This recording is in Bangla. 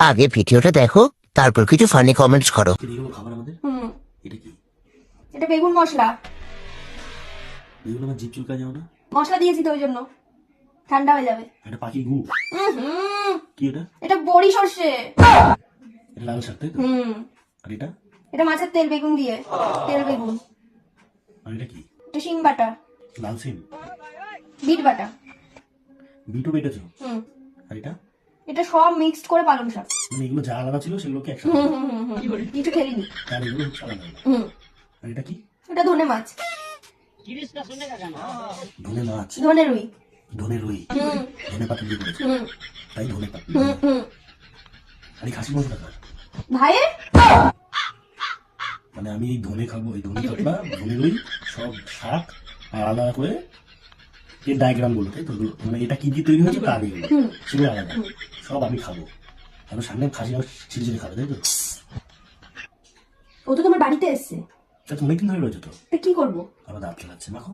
আগে ভিডিওটা দেখো, তারপর কিছু ফানি কমেন্টস করো। এইগুলো খাবার আমাদের। এটা কি? এটা বেগুন মশলা। এগুলো আমার জিভ চুলকা যাও না? মশলা দিয়েছি তো ওই জন্য ঠান্ডা হয়ে যাবে। এটা পাখি গু। কি এটা? এটা বড়ি সর্ষে। এটা লাল শাক তাই তো? আর এটা? এটা মাছের তেল বেগুন দিয়ে, তেল বেগুন। আর এটা কি? এটা শিং বাটা, লাল সিম। বিট বাটা। বিটও বেটেছো? আর এটা? এটা সব মিক্সড করে পালং শাক। মানে এগুলো যা আলাদা ছিল সেগুলোকে একসাথে। কিছু খেলিনি। আর এগুলো হচ্ছে আলাদা। আর এটা কি? এটা ধনে মাছ। ধনে মাছ। ধনে রুই। ধনে রুই। ধনে পাতা দিয়ে করেছে। তাই ধনে পাতা। আর এই খাসি মাংসটা কার? ভাইয়ের। মানে আমি এই ধনে খাবো, এই ধনে পাতা, ধনে রুই, সব শাক আর আলাদা করে এর ডায়াগ্রাম বলো তাই তো? মানে এটা কি দিয়ে তৈরি হয়েছে তার আগে সেগুলো আলাদা সব আমি খাবো। আর সামনে খাসি মাংস ছিঁড়ে ছিঁড়ে খাবে তাই তো? ও তো তোমার বাড়িতে এসছে। তা তো অনেকদিন ধরে রয়েছে তো। তা কি করবো? আবার দাঁত খেলাচ্ছে মাখো।